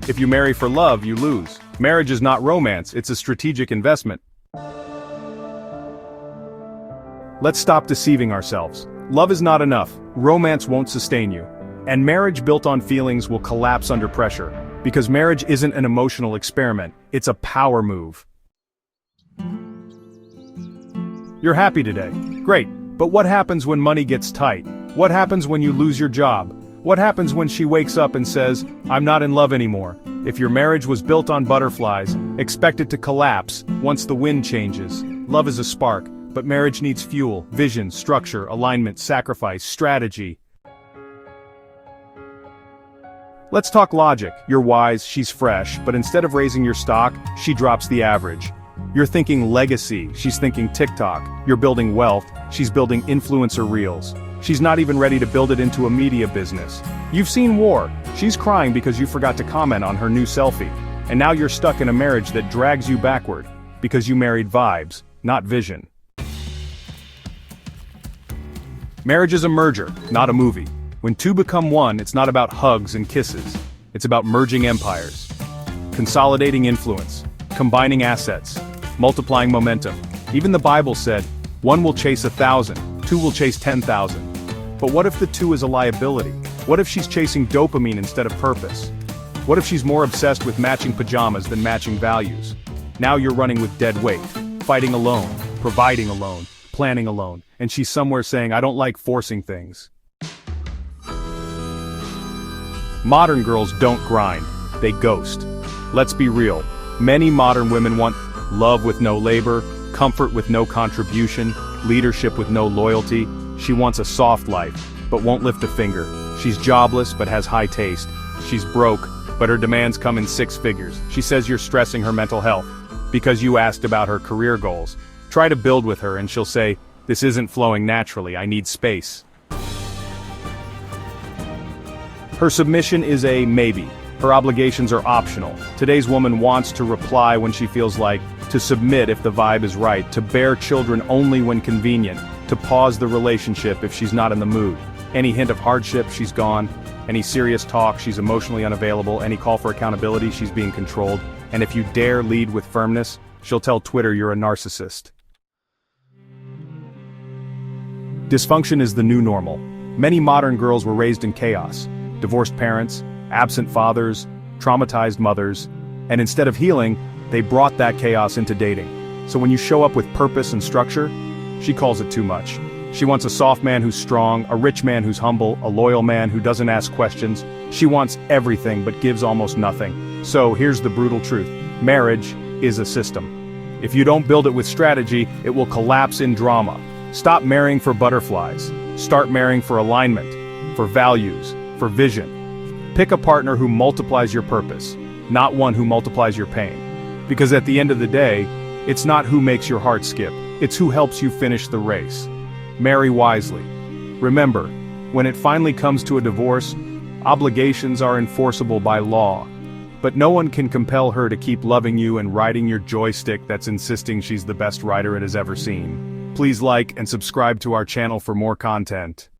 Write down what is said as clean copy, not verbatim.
If you marry for love, you lose. Marriage is not romance, it's a strategic investment. Let's stop deceiving ourselves. Love is not enough, romance won't sustain you. And marriage built on feelings will collapse under pressure. Because marriage isn't an emotional experiment, it's a power move. You're happy today. Great. But what happens when money gets tight? What happens when you lose your job? What happens when she wakes up and says, "I'm not in love anymore"? If your marriage was built on butterflies, expect it to collapse once the wind changes. Love is a spark, but marriage needs fuel, vision, structure, alignment, sacrifice, strategy. Let's talk logic. You're wise, she's fresh, but instead of raising your stock, she drops the average. You're thinking legacy, she's thinking TikTok. You're building wealth, she's building influencer reels. She's not even ready to build it into a media business. You've seen war. She's crying because you forgot to comment on her new selfie. And now you're stuck in a marriage that drags you backward, because you married vibes, not vision. Marriage is a merger, not a movie. When two become one, it's not about hugs and kisses. It's about merging empires, consolidating influence, combining assets, multiplying momentum. Even the Bible said, one will chase 1,000, two will chase 10,000. But what if the two is a liability? What if she's chasing dopamine instead of purpose? What if she's more obsessed with matching pajamas than matching values? Now you're running with dead weight, fighting alone, providing alone, planning alone, and she's somewhere saying, "I don't like forcing things." Modern girls don't grind, they ghost. Let's be real, many modern women want love with no labor, comfort with no contribution, leadership with no loyalty. She wants a soft life, but won't lift a finger. She's jobless, but has high taste. She's broke, but her demands come in 6 figures. She says you're stressing her mental health, because you asked about her career goals. Try to build with her and she'll say, "This isn't flowing naturally, I need space." Her submission is a maybe. Her obligations are optional. Today's woman wants to reply when she feels like, to submit if the vibe is right, to bear children only when convenient, to pause the relationship if she's not in the mood. Any hint of hardship, she's gone. Any serious talk, she's emotionally unavailable. Any call for accountability, she's being controlled. And if you dare lead with firmness, she'll tell Twitter you're a narcissist. Dysfunction is the new normal. Many modern girls were raised in chaos. Divorced parents, absent fathers, traumatized mothers, and instead of healing, they brought that chaos into dating. So when you show up with purpose and structure, she calls it too much. She wants a soft man who's strong, a rich man who's humble, a loyal man who doesn't ask questions. She wants everything but gives almost nothing. So here's the brutal truth. Marriage is a system. If you don't build it with strategy, it will collapse in drama. Stop marrying for butterflies. Start marrying for alignment, for values, for vision. Pick a partner who multiplies your purpose, not one who multiplies your pain. Because at the end of the day, it's not who makes your heart skip, it's who helps you finish the race. Marry wisely. Remember, when it finally comes to a divorce, obligations are enforceable by law. But no one can compel her to keep loving you and riding your joystick that's insisting she's the best rider it has ever seen. Please like and subscribe to our channel for more content.